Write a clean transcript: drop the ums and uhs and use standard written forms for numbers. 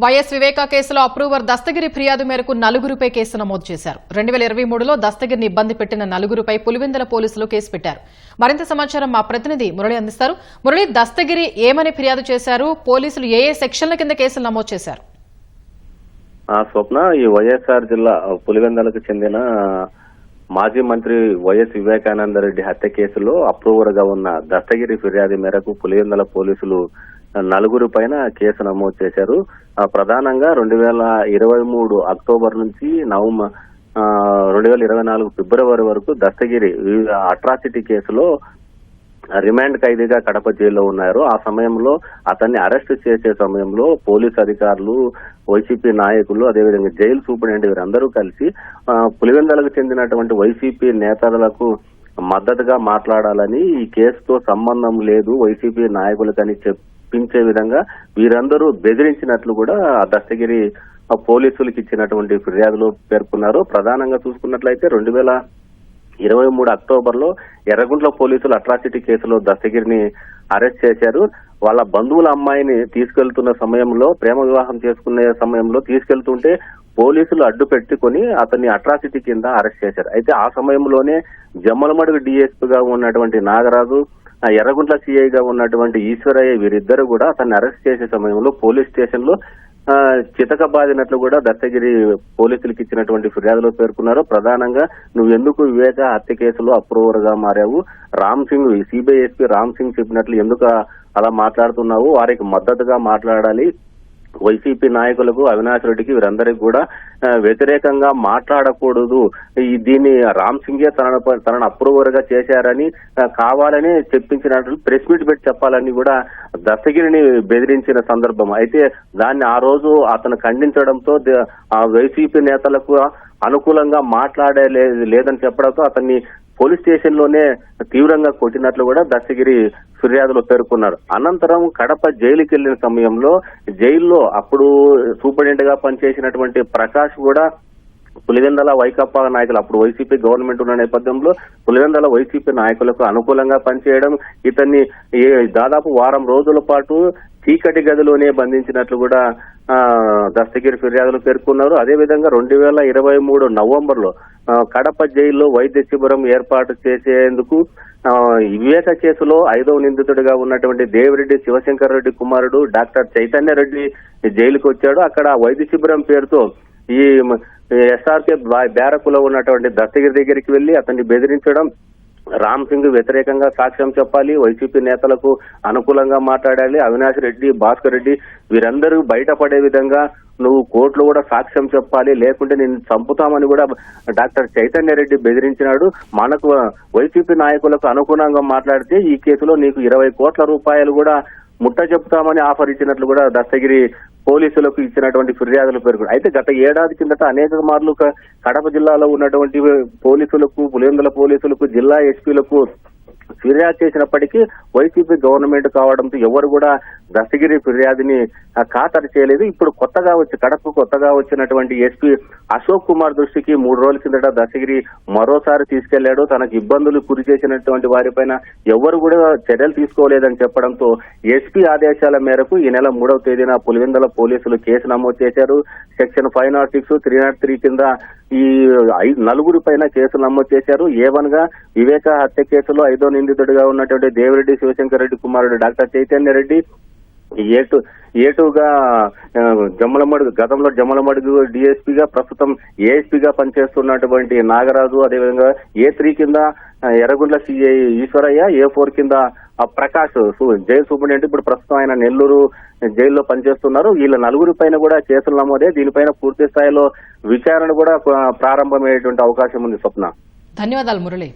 YS వివేక కేసులో approver Dastagiri ఫిర్యాదు మేరకు నలుగురుపై కేసు నమోదు చేశారు. 2023లో దస్తగిరిని ఇబ్బంది పెట్టిన నలుగురుపై పులివెందుల పోలీసులు కేసు పెట్టారు. మరింత సమాచారం మా ప్రతినిధి మురళి అందిస్తారు. మురళి, దస్తగిరి ఏమని ఫిర్యాదు చేశారు? పోలీసులు ఏ సెక్షన్ల కింద కేసులు నమోదు చేశారు? స్వప్న, ఈ వైఎస్ఆర్ జిల్లా పులివెందులకు చెందిన మాజీ మంత్రి వైఎస్ వివేకానంద రెడ్డి హత్య కేసులో అప్రూవర్ గా ఉన్న దస్తగిరి ఫిర్యాదు మేరకు పులివెందుల పోలీసులు నలుగురు పైన కేసు నమోదు చేశారు. ప్రధానంగా 2023 అక్టోబర్ నుంచి 2024 ఫిబ్రవరి వరకు దస్తగిరి అట్రాసిటీ కేసులో రిమాండ్ ఖైదీగా కడప జైల్లో ఉన్నారు. ఆ సమయంలో అతన్ని అరెస్ట్ చేసే సమయంలో పోలీసు అధికారులు, వైసీపీ నాయకులు, అదేవిధంగా జైలు సూపరింటెండెంట్ వీరందరూ కలిసి పులివెందులకు చెందినటువంటి వైసీపీ నేతలకు మద్దతుగా మాట్లాడాలని, ఈ కేసుతో సంబంధం లేదు వైసీపీ నాయకులకని చెప్పించే విధంగా వీరందరూ బెదిరించినట్లు కూడా దస్తగిరి పోలీసులకు ఇచ్చినటువంటి ఫిర్యాదులో పేర్కొన్నారు. ప్రధానంగా చూసుకున్నట్లయితే 2023 అక్టోబర్లో ఎర్రగుంట్ల పోలీసులు అట్రాసిటీ కేసులో దస్తగిరిని అరెస్ట్ చేశారు. వాళ్ళ బంధువుల అమ్మాయిని తీసుకెళ్తున్న సమయంలో, ప్రేమ వివాహం చేసుకునే సమయంలో తీసుకెళ్తుంటే పోలీసులు అడ్డు పెట్టుకుని అతన్ని అట్రాసిటీ కింద అరెస్ట్ చేశారు. అయితే ఆ సమయంలోనే జమ్మలమడుగు డిఎస్పీగా ఉన్నటువంటి నాగరాజు, ఎర్రగుంట్ల సిఐగా ఉన్నటువంటి ఈశ్వరయ్య వీరిద్దరు కూడా అతన్ని అరెస్ట్ చేసే సమయంలో పోలీస్ స్టేషన్ లో చితకబాదినట్లు కూడా దస్తగిరి పోలీసులకు ఇచ్చినటువంటి ఫిర్యాదులో పేర్కొన్నారు. ప్రధానంగా నువ్వు ఎందుకు వివేక హత్య కేసులో అప్రూవర్ గా మారావు, రామ్ సింగ్, సిబిఐ ఎస్పీ రామ్ సింగ్ చెప్పినట్లు ఎందుకు అలా మాట్లాడుతున్నావు, వారికి మద్దతుగా మాట్లాడాలి, వైసీపీ నాయకులకు, అవినాష్ రెడ్డికి వీరందరికీ కూడా వ్యతిరేకంగా మాట్లాడకూడదు, దీన్ని రామ్ సింగే తనను అప్రూవర్ గా చేశారని కావాలని చెప్పించినట్లు ప్రెస్ మీట్ పెట్టి చెప్పాలని కూడా దస్తగిరిని బెదిరించిన సందర్భం. అయితే దాన్ని ఆ రోజు అతను ఖండించడంతో వైసీపీ నేతలకు అనుకూలంగా మాట్లాడే లేదని చెప్పడంతో అతన్ని పోలీస్ స్టేషన్ లోనే తీవ్రంగా కొట్టినట్లు కూడా దస్తగిరి ఫిర్యాదులో పేర్కొన్నారు. అనంతరం కడప జైలుకి వెళ్లిన సమయంలో జైల్లో అప్పుడు సూపరింటెండెంట్ గా పనిచేసినటువంటి ప్రకాష్ కూడా పులివెందుల వైకాపా నాయకులు, అప్పుడు వైసీపీ గవర్నమెంట్ ఉన్న నేపథ్యంలో పులివెందుల వైసీపీ నాయకులకు అనుకూలంగా పనిచేయడం, ఇతన్ని దాదాపు వారం రోజుల పాటు చీకటి గదిలోనే బంధించినట్లు కూడా దస్తగిరి ఫిర్యాదులు పేర్కొన్నారు. అదేవిధంగా 2023 నవంబర్లో కడప జైల్లో వైద్య శిబిరం ఏర్పాటు చేసేందుకు వివేక కేసులో 5వ నిందితుడిగా ఉన్నటువంటి దేవిరెడ్డి శివశంకర్ రెడ్డి కుమారుడు డాక్టర్ చైతన్య రెడ్డి జైలుకు వచ్చాడు. అక్కడ వైద్య శిబిరం పేరుతో ఈ ఎస్ఆర్కే బ్యారకులో ఉన్నటువంటి దస్తగిరి దగ్గరికి వెళ్లి అతన్ని బెదిరించడం, రామ్ సింగ్ వ్యతిరేకంగా సాక్ష్యం చెప్పాలి, వైసీపీ నేతలకు అనుకూలంగా మాట్లాడాలి, అవినాష్ రెడ్డి, భాస్కర్ రెడ్డి వీరందరూ బయటపడే విధంగా నువ్వు కోర్టులో కూడా సాక్ష్యం చెప్పాలి, లేకుంటే నేను చంపుతామని కూడా డాక్టర్ చైతన్య రెడ్డి బెదిరించినాడు. మనకు వైసీపీ నాయకులకు అనుగుణంగా మాట్లాడితే ఈ కేసులో నీకు 20 కోట్ల రూపాయలు కూడా ముట్ట చెప్తామని ఆఫర్ ఇచ్చినట్లు కూడా దస్తగిరి పోలీసులకు ఇచ్చినటువంటి ఫిర్యాదులు పేర్కొన్నారు. అయితే గత ఏడాది కిందట అనేక మార్లు కడప జిల్లాలో ఉన్నటువంటి పోలీసులకు, పులివెందుల పోలీసులకు, జిల్లా ఎస్పీలకు ఫిర్యాదు చేసినప్పటికీ వైసీపీ గవర్నమెంట్ కావడంతో ఎవరు కూడా దస్తగిరి ఫిర్యాదుని ఖాతరు చేయలేదు. ఇప్పుడు కడపకు కొత్తగా వచ్చినటువంటి ఎస్పీ అశోక్ కుమార్ దృష్టికి 3 రోజుల కిందట దస్తగిరి మరోసారి తీసుకెళ్లాడు. తనకు ఇబ్బందులు గురి చేసినటువంటి వారిపైన ఎవరు కూడా చర్యలు తీసుకోలేదని చెప్పడంతో ఎస్పీ ఆదేశాల మేరకు ఈ నెల 3వ తేదీన పులివెందుల పోలీసులు కేసు నమోదు చేశారు. సెక్షన్ 506, 303 కింద ఈ నలుగురు పైన కేసులు నమోదు చేశారు. A1 గా వివేక హత్య కేసులో 5వ నిందితుడిగా ఉన్నటువంటి దేవిరెడ్డి శివశంకర్ రెడ్డి కుమారుడు డాక్టర్ చైతన్య రెడ్డి, A2గా గతంలో జమ్మలమడుగు డిఎస్పీగా, ప్రస్తుతం ఏఎస్పీగా పనిచేస్తున్నటువంటి నాగరాజు, అదేవిధంగా A3 కింద ఎర్రగుంట్ల సిఐ ఈశ్వరయ్య, A4 కింద ప్రకాష్ జైలు సూపరింటెండెంట్, ఇప్పుడు ప్రస్తుతం ఆయన నెల్లూరు జైల్లో పనిచేస్తున్నారు. వీళ్ళ నలుగురి పైన కూడా కేసులు నమోదే. దీనిపైన పూర్తి స్థాయిలో విచారణ కూడా ప్రారంభమయ్యేటువంటి అవకాశం ఉంది. స్వప్న, ధన్యవాదాలు మురళి.